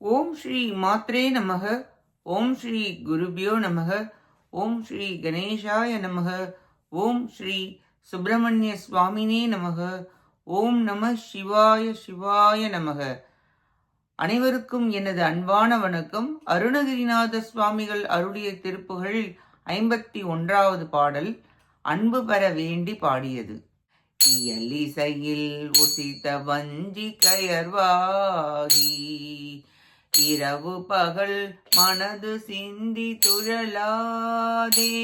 ஓம் ஸ்ரீ மாத்ரே நமக. ஓம் ஸ்ரீ குருபியோ நமக. ஓம் ஸ்ரீ கணேஷாய நமக. ஓம் ஸ்ரீ சுப்பிரமணிய சுவாமினே நமக. ஓம் நம சிவாய சிவாய நமக. அனைவருக்கும் எனது அன்பான வணக்கம். அருணகிரிநாத சுவாமிகள் அருளிய திருப்புகழில் 51வது பாடல் அன்பு பெற வேண்டி பாடியது. இயலிசையில் உசித்த வஞ்சி கயர்வாகி இரவு பகல் மனது சிந்தி துழலாதே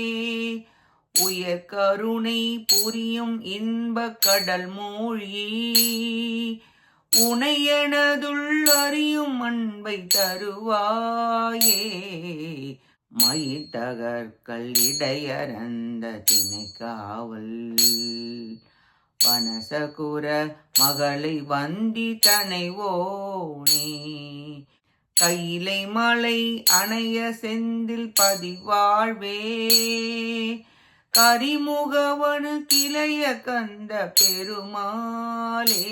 உயர் கருணை புரியும் இன்ப கடல் மூழ்கி உனையனதுள் அறியும் அன்பை தருவாயே மயிர்தகற்கள் இடையறந்த திணைக்காவல் வனசகுர மகளை வந்தி தனைவோனே கையிலை மலை அணைய செந்தில் பதிவாழ்வே கரிமுகவனு கிளைய கந்த பெருமாளே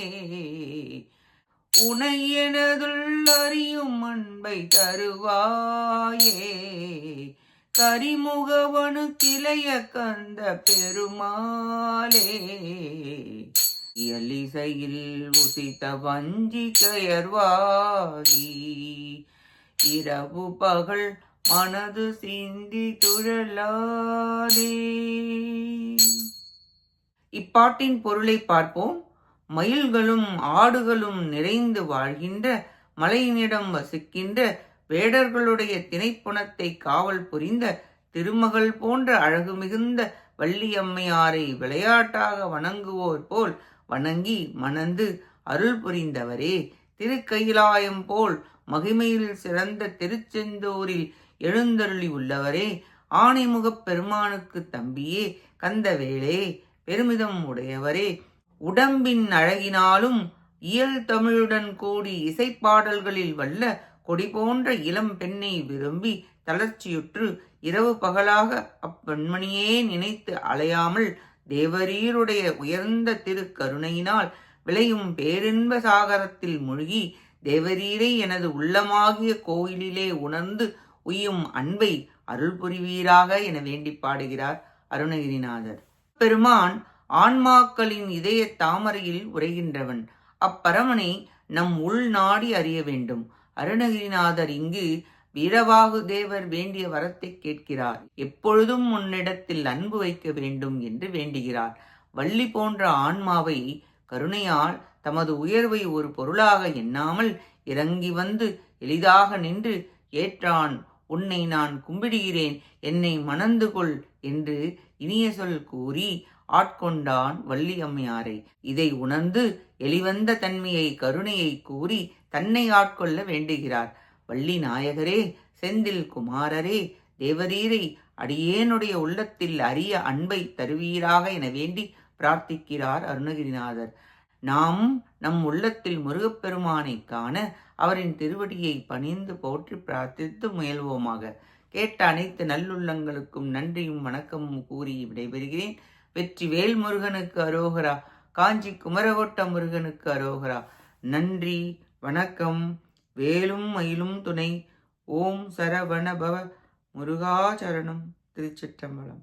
உனையனதுள் அறியும் அன்பை தருவாயே கரிமுகவனு கிளைய கந்த பெருமாளே இயலிசையில் உசித்த வஞ்சி கயர்வாகி இரவு பகல் மனது சிந்தி துழலாதே. இப்பாட்டின் பொருளை பார்ப்போம். மயில்களும் ஆடுகளும் நிறைந்து வாழ்கின்ற மலையினிடம் வசிக்கின்ற வேடர்களுடைய திணைப்புணத்தை காவல் புரிந்த திருமகள் போன்ற அழகு மிகுந்த வள்ளியம்மையாரை விளையாட்டாக வணங்குவோர் போல் வணங்கி மணந்து அருள் புரிந்தவரே, திருக்கயிலாயம் போல் மகிமையில் சிறந்த திருச்செந்தூரில் எழுந்தருளி உள்ளவரே, ஆனைமுகப் பெருமானுக்கு தம்பியே, கந்தவேளே, பெருமிதம் உடையவரே, உடம்பின் அழகினாலும் இயல் தமிழுடன் கூடி இசைப்பாடல்களில் வல்ல கொடி போன்ற இளம் பெண்ணை விரும்பி தளர்ச்சியுற்று இரவு பகலாக அப்பெண்மணியே நினைத்து அலையாமல் தேவரீருடைய உயர்ந்த திருக்கருணையினால் விளையும் பேரின்ப சாகரத்தில் மூழ்கி தேவரீரை எனது உள்ளமாகிய கோயிலிலே உணர்ந்து உய்யும் அன்பை அருள் புரிவீராக என வேண்டி பாடுகிறார் அருணகிரிநாதர். பெருமான் ஆன்மாக்களின் இதய தாமரையில் உரைகின்றவன். அப்பரமனை நம் உள் நாடி அறிய வேண்டும். அருணகிரிநாதர் இங்கு வீரவாகு தேவர் வேண்டிய வரத்தை கேட்கிறார். எப்பொழுதும் உன்னிடத்தில் அன்பு வைக்க வேண்டும் என்று வேண்டுகிறார். வள்ளி போன்ற ஆன்மாவை கருணையால் தமது உயர்வை ஒரு பொருளாக எண்ணாமல் இறங்கி வந்து எளிதாக நின்று ஏற்றான், உன்னை நான் கும்பிடுகிறேன், என்னை மணந்து கொள் என்று இனிய சொல் கூறி ஆட்கொண்டான் வள்ளி அம்மையாரை. இதை உணர்ந்து எளிவந்த தன்மையை கருணையை கூறி தன்னை ஆட்கொள்ள வேண்டுகிறார். வள்ளி நாயகரே, செந்தில் குமாரரே, தேவரீரை அடியேனுடைய உள்ளத்தில் அரிய அன்பை தருவீராக என வேண்டி பிரார்த்திக்கிறார் அருணகிரிநாதர். நாம் நம் உள்ளத்தில் முருகப்பெருமானை காண அவரின் திருவடியை பணிந்து போற்றி பிரார்த்தித்து முயல்வோமாக. கேட்ட அனைத்து நல்லுள்ளங்களுக்கும் நன்றியும் வணக்கமும் கூறி விடைபெறுகிறேன். வெற்றி வேல் முருகனுக்கு அரோகரா. காஞ்சி குமரகோட்ட முருகனுக்கு அரோகரா. நன்றி, வணக்கம். வேலும் மயிலும் துணை. ஓம் சரவண பவ. முருகாச்சரணம். திருச்சிற்றம்பலம்.